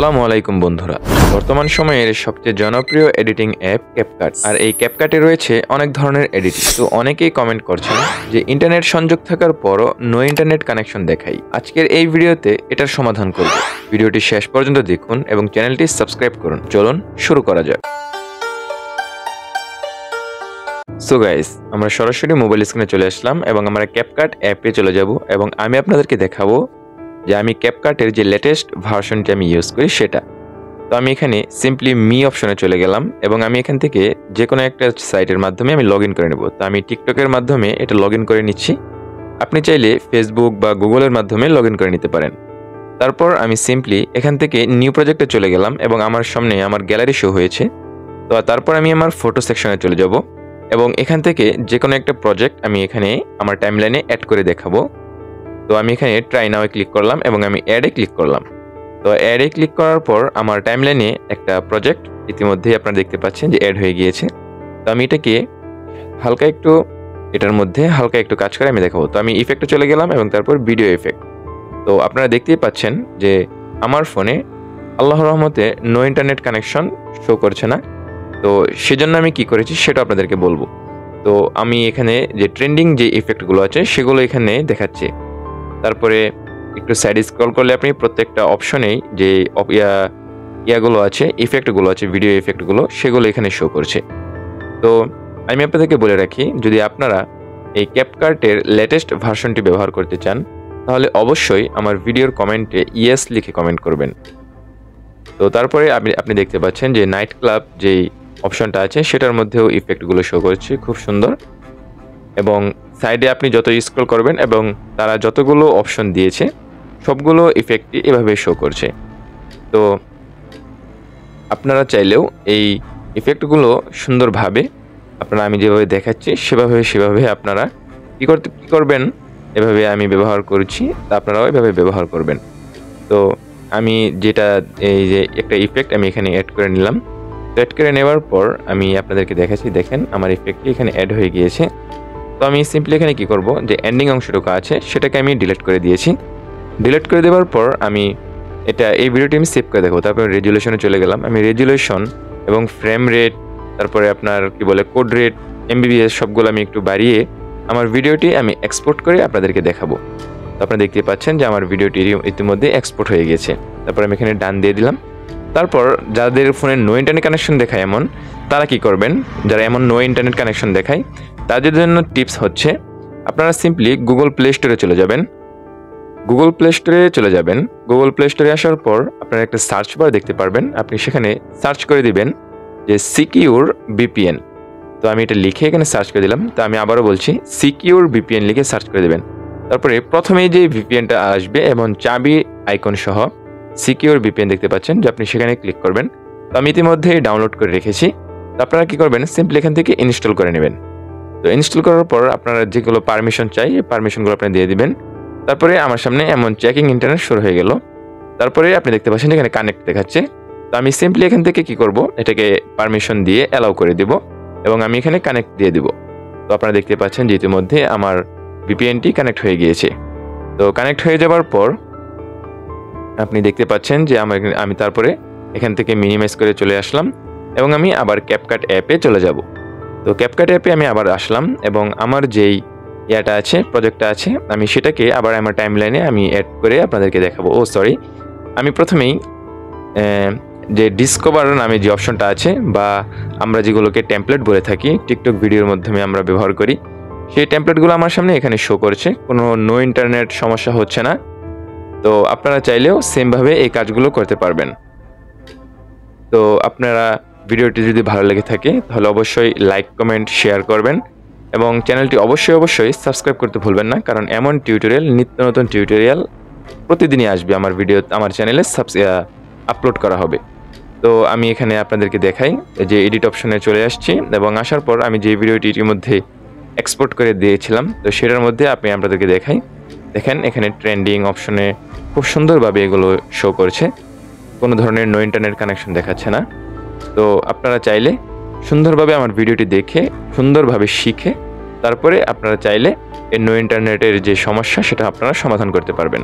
আসসালামু আলাইকুম বন্ধুরা। বর্তমান সময়ের সবচেয়ে জনপ্রিয় এডিটিং অ্যাপ ক্যাপকাট। আর এই ক্যাপকাটে রয়েছে অনেক ধরনের এডিটিং। তো অনেকেই কমেন্ট করছেন যে ইন্টারনেট সংযোগ থাকার পরও নো ইন্টারনেট কানেকশন দেখাই। আজকের এই ভিডিওতে এটার সমাধান করব। ভিডিওটি শেষ পর্যন্ত দেখুন এবং চ্যানেলটি সাবস্ক্রাইব করুন। চলুন শুরু করা যাক। সো গাইস, আমরা সরাসরি মোবাইল স্ক্রিনে চলে আসলাম এবং আমরা ক্যাপকাট অ্যাপে চলে যাব এবং আমি আপনাদেরকে দেখাবো যে আমি ক্যাপকাটের যে লেটেস্ট ভার্সনটি আমি ইউজ করি সেটা। তো আমি এখানে সিম্পলি মি অপশনে চলে গেলাম এবং আমি এখান থেকে যে কোনো একটা সাইটের মাধ্যমে আমি লগ ইন করে নেব। তো আমি টিকটকের মাধ্যমে এটা লগ ইন করে নিচ্ছি। আপনি চাইলে ফেসবুক বা গুগলের মাধ্যমে লগ ইন করে নিতে পারেন। তারপর আমি সিম্পলি এখান থেকে নিউ প্রজেক্টে চলে গেলাম এবং আমার সামনে আমার গ্যালারি শো হয়েছে। তো তারপর আমি আমার ফটো সেকশনে চলে যাব এবং এখান থেকে যে কোনো একটা প্রজেক্ট আমি এখানে আমার টাইমলাইনে অ্যাড করে দেখাবো। তো আমি এখানে ট্রাই নাও ক্লিক করলাম এবং আমি অ্যাডে ক্লিক করলাম। তো অ্যাডে ক্লিক করার পর আমার টাইমলাইনে একটা প্রজেক্ট ইতিমধ্যেই আপনারা দেখতে পাচ্ছেন যে অ্যাড হয়ে গিয়েছে। তো আমি এটাকে এটার মধ্যে হালকা একটু কাজ করে আমি দেখাবো। তো আমি ইফেক্টে চলে গেলাম এবং তারপর ভিডিও এফেক্ট। তো আপনারা দেখতেই পাচ্ছেন যে আমার ফোনে আল্লাহর রহমতে নো ইন্টারনেট কানেকশন শো করছে না। তো সেজন্য আমি কি করেছি সেটা আপনাদেরকে বলবো। তো আমি এখানে যে ট্রেন্ডিং যে ইফেক্টগুলো আছে সেগুলো এখানে দেখাচ্ছি। তারপরে একটু সাইড স্ক্রল করলে আপনি প্রত্যেকটা অপশনেই যে ইয়াগুলো আছে, ইফেক্টগুলো আছে, ভিডিও ইফেক্টগুলো, সেগুলো এখানে শো করছে। তো আমি আপনাদেরকে বলে রাখি, যদি আপনারা এই ক্যাপকাটের লেটেস্ট ভার্সনটি ব্যবহার করতে চান তাহলে অবশ্যই আমার ভিডিওর কমেন্টে ইয়েস লিখে কমেন্ট করবেন। তো তারপরে আপনি দেখতে পাচ্ছেন যে নাইট ক্লাব যেই অপশনটা আছে সেটার মধ্যেও ইফেক্টগুলো শো করছে, খুব সুন্দর। এবং সাইডে আপনি যত স্ক্রল করবেন এবং তারা যতগুলো অপশন দিয়েছে সবগুলো ইফেক্টই এভাবে শো করছে। তো আপনারা চাইলেও এই ইফেক্টগুলো সুন্দরভাবে আপনারা আমি যেভাবে দেখাচ্ছি সেভাবে আপনারা কী করবেন, এভাবে আমি ব্যবহার করছি, তা আপনারাও এভাবে ব্যবহার করবেন। তো আমি যেটা এই যে একটা ইফেক্ট আমি এখানে অ্যাড করে নিলাম। তো অ্যাড করে নেওয়ার পর আমি আপনাদেরকে দেখাচ্ছি, দেখেন আমার ইফেক্টটি এখানে অ্যাড হয়ে গিয়েছে। তো আমি সিম্পলি এখানে কি করব, যে এন্ডিং অংশটুকু আছে সেটাকে আমি ডিলিট করে দিয়েছি। ডিলিট করে দেওয়ার পর আমি এই ভিডিওটি আমি সেভ করে দেখব। তারপর রেজুলেশনে চলে গেলাম। আমি রেজুলেশন এবং ফ্রেম রেট, তারপরে আপনার কোড রেট, MBPS সবগুলো আমি একটু বাড়িয়ে আমার ভিডিওটি আমি এক্সপোর্ট করে আপনাদেরকে দেখাবো। তো আপনারা দেখতে পাচ্ছেন যে আমার ভিডিওটি ইতিমধ্যে এক্সপোর্ট হয়ে গেছে। তারপর আমি এখানে ডান দিয়ে দিলাম। তারপর যাদের ফোনে নো ইন্টারনেট কানেকশন দেখায় এমন, তারা কি করবেন, যারা এমন নো ইন্টারনেট কানেকশন দেখায় তাদের জন্য টিপস হচ্ছে, আপনারা সিম্পলি গুগল প্লে স্টোরে চলে যাবেন। গুগল প্লে স্টোরে আসার পর আপনারা একটা সার্চ বার দেখতে পারবেন। আপনি সেখানে সার্চ করে দিবেন যে সিকিউর VPN। তো আমি এটা লিখে এখানে সার্চ করে দিলাম। তো আমি আবারও বলছি, সিকিউর VPN লিখে সার্চ করে দেবেন। তারপরে প্রথমেই যে VPNটা আসবে এবং চাবি আইকন সহ সিকিউর VPN দেখতে পাচ্ছেন, যে আপনি সেখানে ক্লিক করবেন। তো আমি ইতিমধ্যে ডাউনলোড করে রেখেছি। তো আপনারা কী করবেন, সিম্পলি এখান থেকে ইনস্টল করে নেবেন। তো ইনস্টল করার পর আপনারা যেগুলো পারমিশন চাই এই পারমিশনগুলো আপনি দিয়ে দিবেন। তারপরে আমার সামনে এমন চেকিং ইন্টারনেট শুরু হয়ে গেল। তারপরে আপনি দেখতে পাচ্ছেন এখানে কানেক্ট দেখাচ্ছে। তো আমি সিম্পলি এখান থেকে কি করব, এটাকে পারমিশন দিয়ে অ্যালাউ করে দিব এবং আমি এখানে কানেক্ট দিয়ে দিব। তো আপনারা দেখতে পাচ্ছেন যে ইতিমধ্যে আমার VPNটি কানেক্ট হয়ে গিয়েছে। তো কানেক্ট হয়ে যাওয়ার পর আপনি দেখতে পাচ্ছেন যে আমি তারপরে এখান থেকে মিনিমাইজ করে চলে আসলাম এবং আমি আবার ক্যাপকাট অ্যাপে চলে যাব। তো ক্যাপকাট অ্যাপে আমি আবার আসলাম এবং আমার যেই প্রজেক্টটা আছে আমি সেটাকে আবার আমার টাইমলাইনে আমি অ্যাড করে আপনাদেরকে দেখাবো। আমি প্রথমেই যে ডিসকভার নামে যে অপশনটা আছে, বা আমরা যেগুলোকে টেমপ্লেট বলে থাকি, টিকটক ভিডিওর মাধ্যমে আমরা ব্যবহার করি, সেই টেমপ্লেটগুলো আমার সামনে এখানে শো করছে, কোনো নো ইন্টারনেট সমস্যা হচ্ছে না। তো আপনারা চাইলেও সেমভাবে এই কাজগুলো করতে পারবেন। তো আপনারা ভিডিওটি যদি ভালো লেগে থাকে তাহলে অবশ্যই লাইক, কমেন্ট, শেয়ার করবেন এবং চ্যানেলটি অবশ্যই সাবস্ক্রাইব করতে ভুলবেন না, কারণ এমন নিত্য নতুন টিউটোরিয়াল প্রতিদিনই আসবে আমার চ্যানেলে আপলোড করা হবে। তো আমি এখানে আপনাদেরকে দেখাই যে এডিট অপশনে চলে আসছি এবং আসার পর আমি যে ভিডিওটি ইতিমধ্যে এক্সপোর্ট করে দিয়েছিলাম, তো সেটার মধ্যে আপনাদেরকে দেখাই। দেখেন এখানে ট্রেন্ডিং অপশনে খুব সুন্দরভাবে এগুলো শো করছে, কোনো ধরনের নো ইন্টারনেট কানেকশন দেখাচ্ছে না। তো আপনারা চাইলে সুন্দরভাবে আমার ভিডিওটি দেখে সুন্দরভাবে শিখে তারপরে আপনারা চাইলে এই নো ইন্টারনেটের যে সমস্যা সেটা আপনারা সমাধান করতে পারবেন।